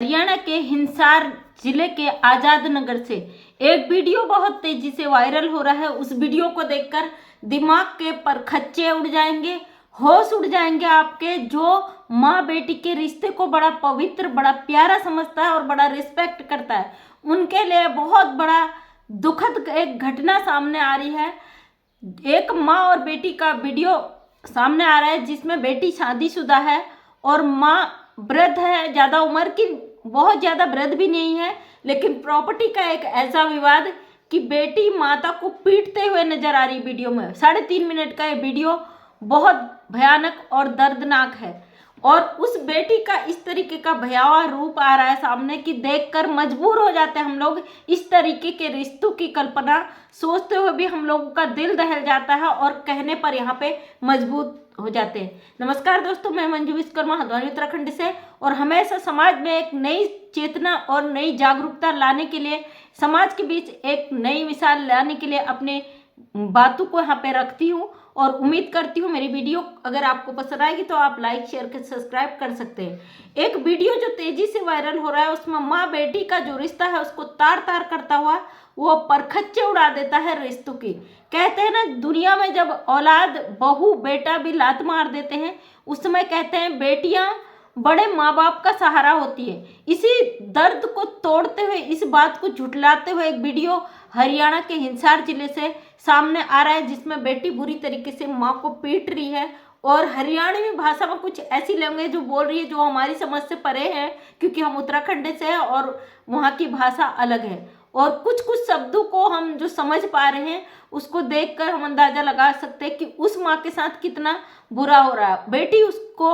हरियाणा के हिसार जिले के आजाद नगर से एक वीडियो बहुत तेजी से वायरल हो रहा है। उस वीडियो को देखकर दिमाग के परखच्चे उड़ जाएंगे, होश उड़ जाएंगे आपके। जो माँ बेटी के रिश्ते को बड़ा पवित्र, बड़ा प्यारा समझता है और बड़ा रिस्पेक्ट करता है, उनके लिए बहुत बड़ा दुखद एक घटना सामने आ रही है। एक माँ और बेटी का वीडियो सामने आ रहा है जिसमें बेटी शादीशुदा है और माँ वृद्ध है, ज़्यादा उम्र की, बहुत ज़्यादा वृद्ध भी नहीं है। लेकिन प्रॉपर्टी का एक ऐसा विवाद कि बेटी माता को पीटते हुए नजर आ रही वीडियो में। 3.5 मिनट का ये वीडियो बहुत भयानक और दर्दनाक है और उस बेटी का इस तरीके का भयावह रूप आ रहा है सामने कि देखकर मजबूर हो जाते हैं हम लोग। इस तरीके के रिश्तों की कल्पना सोचते हुए भी हम लोगों का दिल दहल जाता है और कहने पर यहाँ पे मजबूत हो जाते हैं। नमस्कार दोस्तों, मैं मंजू विश्वकर्मा हल्द्वानी उत्तराखंड से, और हमेशा समाज में एक नई चेतना और नई जागरूकता लाने के लिए, समाज के बीच एक नई मिसाल लाने के लिए अपने बातों को यहाँ पे रखती हूँ और उम्मीद करती हूँ मेरी वीडियो अगर आपको पसंद आएगी तो आप लाइक, शेयर कर सब्सक्राइब कर सकते हैं। एक वीडियो जो तेजी से वायरल हो रहा है उसमें माँ बेटी का जो रिश्ता है उसको तार तार करता हुआ वो परखच्चे उड़ा देता है रिश्तों की। कहते हैं ना, दुनिया में जब औलाद, बहू, बेटा भी लात मार देते हैं उस समय कहते हैं बेटियां बड़े माँ बाप का सहारा होती है। इसी दर्द को तोड़ते हुए, इस बात को झुठलाते हुए एक वीडियो हरियाणा के हिसार जिले से सामने आ रहा है जिसमें बेटी बुरी तरीके से माँ को पीट रही है और हरियाणवी भाषा में कुछ ऐसी लैंग्वेज जो बोल रही है जो हमारी समझ से परे है, क्योंकि हम उत्तराखंड से हैं और वहाँ की भाषा अलग है। और कुछ कुछ शब्दों को हम जो समझ पा रहे हैं उसको देखकर हम अंदाजा लगा सकते हैं कि उस माँ के साथ कितना बुरा हो रहा है। बेटी उसको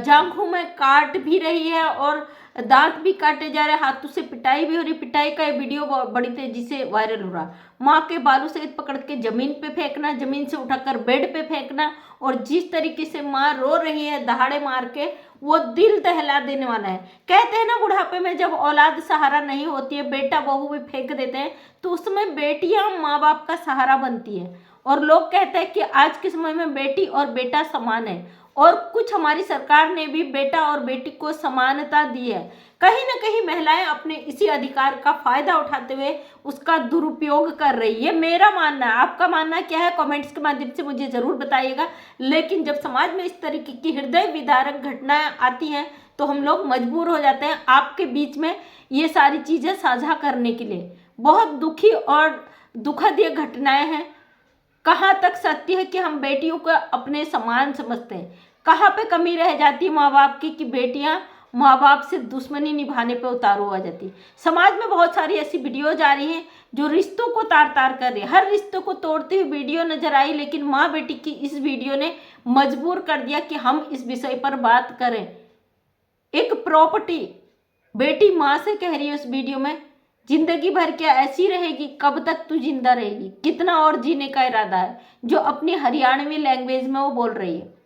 जांघों में काट भी रही है और दांत भी काटे जा रहे हैं, हाथों से पिटाई भी हो रही। पिटाई का ये वीडियो बड़ी तेजी से वायरल हो रहा। माँ के बालों सहित पकड़ के जमीन पे फेंकना, जमीन से उठाकर बेड पे फेंकना, और जिस तरीके से माँ रो रही है दहाड़े मार के, वो दिल दहला देने वाला है। कहते हैं ना, बुढ़ापे में जब औलाद सहारा नहीं होती है, बेटा बहू भी फेंक देते हैं, तो उसमें बेटियां माँ बाप का सहारा बनती है। और लोग कहते हैं कि आज के समय में बेटी और बेटा समान है और कुछ हमारी सरकार ने भी बेटा और बेटी को समानता दी है। कहीं ना कहीं महिलाएं अपने इसी अधिकार का फायदा उठाते हुए उसका दुरुपयोग कर रही है, मेरा मानना है। आपका मानना क्या है कमेंट्स के माध्यम से मुझे जरूर बताइएगा। लेकिन जब समाज में इस तरीके की हृदय विदारक घटनाएं आती हैं तो हम लोग मजबूर हो जाते हैं आपके बीच में ये सारी चीजें साझा करने के लिए। बहुत दुखी और दुखद ये घटनाएं हैं। कहाँ तक सत्य है कि हम बेटियों को अपने समान समझते हैं, कहाँ पे कमी रह जाती है माँ बाप की कि बेटियां माँ बाप से दुश्मनी निभाने पे उतारू आ जाती। समाज में बहुत सारी ऐसी वीडियोज आ रही हैं जो रिश्तों को तार तार कर रही है, हर रिश्तों को तोड़ती हुई वीडियो नजर आई। लेकिन माँ बेटी की इस वीडियो ने मजबूर कर दिया कि हम इस विषय पर बात करें। एक प्रॉपर्टी बेटी माँ से कह रही है उस वीडियो में, जिंदगी भर क्या ऐसी रहेगी, कब तक तू जिंदा रहेगी, कितना और जीने का इरादा है, जो अपनी हरियाणवी लैंग्वेज में वो बोल रही है।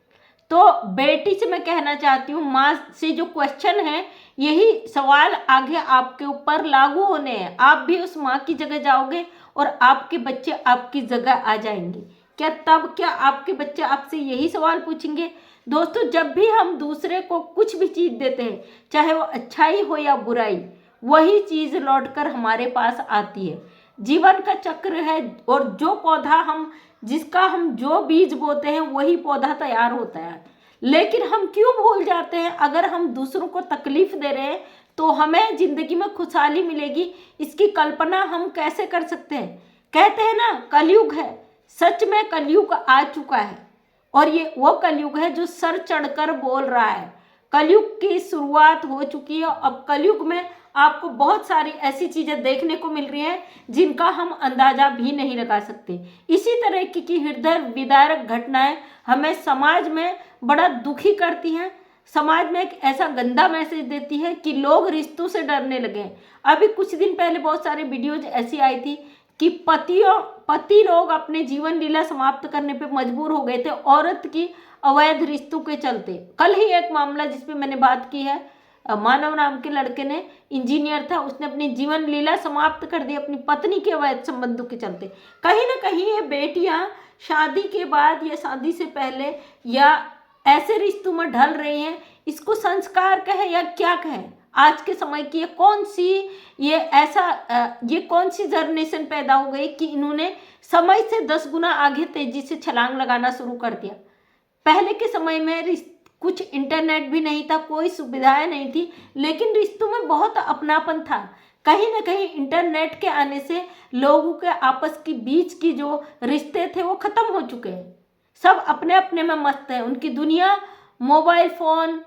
तो बेटी से मैं कहना चाहती हूँ, माँ से जो क्वेश्चन है, यही सवाल आगे आपके ऊपर लागू होने हैं। आप भी उस माँ की जगह जाओगे और आपके बच्चे आपकी जगह आ जाएंगे क्या? तब क्या आपके बच्चे आपसे यही सवाल पूछेंगे? दोस्तों, जब भी हम दूसरे को कुछ भी चीज़ देते हैं, चाहे वो अच्छाई हो या बुराई, वही चीज़ लौटकर हमारे पास आती है। जीवन का चक्र है और जो पौधा जिसका हम जो बीज बोते हैं वही पौधा तैयार होता है। लेकिन हम क्यों भूल जाते हैं, अगर हम दूसरों को तकलीफ दे रहे हैं तो हमें जिंदगी में खुशहाली मिलेगी, इसकी कल्पना हम कैसे कर सकते हैं? कहते हैं ना, कलयुग है। सच में कलयुग आ चुका है और ये वो कलयुग है जो सर चढ़कर बोल रहा है। कलयुग की शुरुआत हो चुकी है। अब कलयुग में आपको बहुत सारी ऐसी चीजें देखने को मिल रही हैं जिनका हम अंदाजा भी नहीं लगा सकते। इसी तरह की हृदय विदारक घटनाएं हमें समाज में बड़ा दुखी करती हैं, समाज में एक ऐसा गंदा मैसेज देती है कि लोग रिश्तों से डरने लगे। अभी कुछ दिन पहले बहुत सारे वीडियोज ऐसी आई थी कि पति लोग अपने जीवन लीला समाप्त करने पे मजबूर हो गए थे औरत की अवैध रिश्तों के चलते। कल ही एक मामला जिसपे मैंने बात की है, मानव नाम के लड़के ने, इंजीनियर था, उसने अपनी जीवन लीला समाप्त कर दी अपनी पत्नी के अवैध संबंधों के चलते। कहीं ना कहीं ये बेटियां शादी के बाद या शादी से पहले या ऐसे रिश्तों में ढल रही हैं। इसको संस्कार कहें या क्या कहें, आज के समय की ये कौन सी जनरेशन पैदा हो गई कि इन्होंने समय से 10 गुना आगे तेजी से छलांग लगाना शुरू कर दिया। पहले के समय में कुछ इंटरनेट भी नहीं था, कोई सुविधाएं नहीं थी, लेकिन रिश्तों में बहुत अपनापन था। कहीं ना कहीं इंटरनेट के आने से लोगों के आपस की बीच की जो रिश्ते थे वो खत्म हो चुके हैं। सब अपने अपने में मस्त हैं, उनकी दुनिया मोबाइल फोन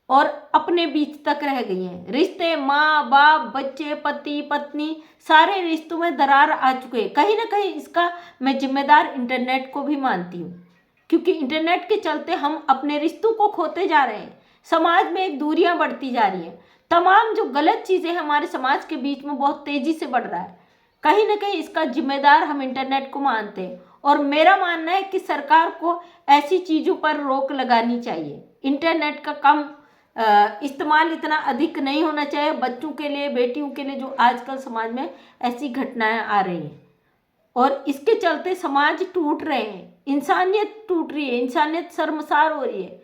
और अपने बीच तक रह गई हैं। रिश्ते माँ बाप बच्चे पति पत्नी सारे रिश्तों में दरार आ चुके हैं। कहीं ना कहीं इसका मैं जिम्मेदार इंटरनेट को भी मानती हूँ, क्योंकि इंटरनेट के चलते हम अपने रिश्तों को खोते जा रहे हैं। समाज में एक दूरियां बढ़ती जा रही हैं। तमाम जो गलत चीज़ें हमारे समाज के बीच में बहुत तेजी से बढ़ रहा है। कहीं ना कहीं इसका जिम्मेदार हम इंटरनेट को मानते हैं, और मेरा मानना है कि सरकार को ऐसी चीज़ों पर रोक लगानी चाहिए। इंटरनेट का कम इस्तेमाल इतना अधिक नहीं होना चाहिए। बच्चों के लिए बेटियों के लिए जो आजकल समाज में ऐसी घटनाएं आ रही हैं, और इसके चलते समाज टूट रहे हैं, इंसानियत टूट रही है, इंसानियत शर्मसार हो रही है।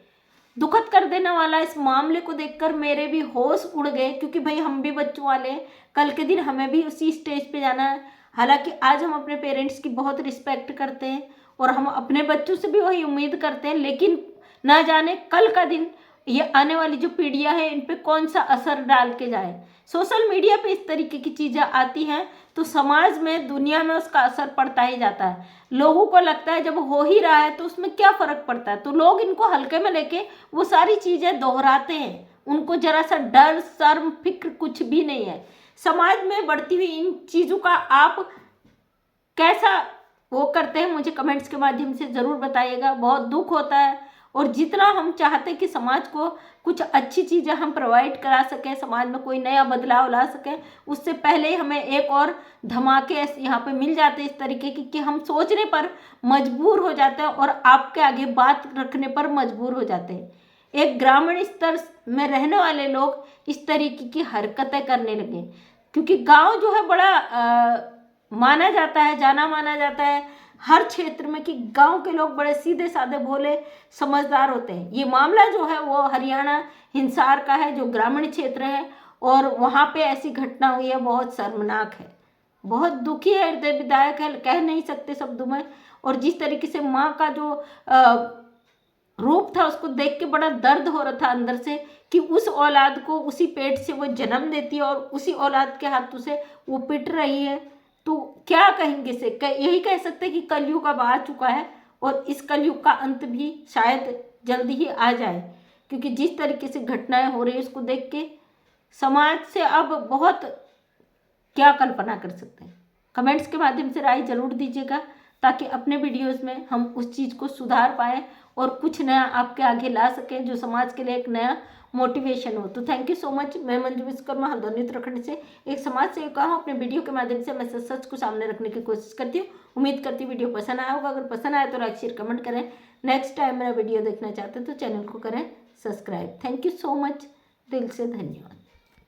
दुखद कर देने वाला इस मामले को देखकर मेरे भी होश उड़ गए, क्योंकि भाई हम भी बच्चों वाले हैं, कल के दिन हमें भी उसी स्टेज पे जाना है। हालांकि आज हम अपने पेरेंट्स की बहुत रिस्पेक्ट करते हैं और हम अपने बच्चों से भी वही उम्मीद करते हैं, लेकिन ना जाने कल का दिन ये आने वाली जो पीढ़ियां हैं इन पे कौन सा असर डाल के जाए। सोशल मीडिया पे इस तरीके की चीज़ें आती हैं तो समाज में दुनिया में उसका असर पड़ता ही जाता है। लोगों को लगता है जब हो ही रहा है तो उसमें क्या फ़र्क पड़ता है, तो लोग इनको हल्के में लेके वो सारी चीज़ें दोहराते हैं। उनको जरा सा डर शर्म फिक्र कुछ भी नहीं है। समाज में बढ़ती हुई इन चीज़ों का आप कैसा वो करते हैं मुझे कमेंट्स के माध्यम से ज़रूर बताइएगा। बहुत दुख होता है, और जितना हम चाहते हैं कि समाज को कुछ अच्छी चीज़ें हम प्रोवाइड करा सकें, समाज में कोई नया बदलाव ला सकें, उससे पहले ही हमें एक और धमाके यहाँ पे मिल जाते हैं इस तरीके की कि हम सोचने पर मजबूर हो जाते हैं और आपके आगे बात रखने पर मजबूर हो जाते हैं। एक ग्रामीण स्तर में रहने वाले लोग इस तरीके की हरकतें करने लगे, क्योंकि गाँव जो है बड़ा माना जाता है, जाना माना जाता है हर क्षेत्र में कि गांव के लोग बड़े सीधे साधे भोले समझदार होते हैं। ये मामला जो है वो हरियाणा हिसार का है, जो ग्रामीण क्षेत्र है, और वहाँ पे ऐसी घटना हुई है। बहुत शर्मनाक है, बहुत दुखी है, हृदय विदायक है, कह नहीं सकते शब्दों में। और जिस तरीके से माँ का जो रूप था उसको देख के बड़ा दर्द हो रहा था अंदर से कि उस औलाद को उसी पेट से वो जन्म देती है और उसी औलाद के हाथों से वो पिट रही है। तो क्या कहेंगे इसे, यही कह सकते हैं कि कलयुग अब आ चुका है, और इस कलयुग का अंत भी शायद जल्दी ही आ जाए, क्योंकि जिस तरीके से घटनाएं हो रही है उसको देख के समाज से अब बहुत क्या कल्पना कर सकते हैं। कमेंट्स के माध्यम से राय जरूर दीजिएगा, ताकि अपने वीडियोस में हम उस चीज़ को सुधार पाएँ और कुछ नया आपके आगे ला सकें जो समाज के लिए एक नया मोटिवेशन हो। तो थैंक यू सो मच। मैं मंजू विश्वकर्मा हल्द्वानी उत्तराखंड से एक समाज सेविका हूँ। अपने वीडियो के माध्यम से मैं सच को सामने रखने की कोशिश करती हूँ। उम्मीद करती हूँ वीडियो पसंद आया होगा। अगर पसंद आए तो लाइक शेयर कमेंट करें। नेक्स्ट टाइम मेरा वीडियो देखना चाहते हैं तो चैनल को करें subscribe. Thank you so much, दिल से धन्यवाद।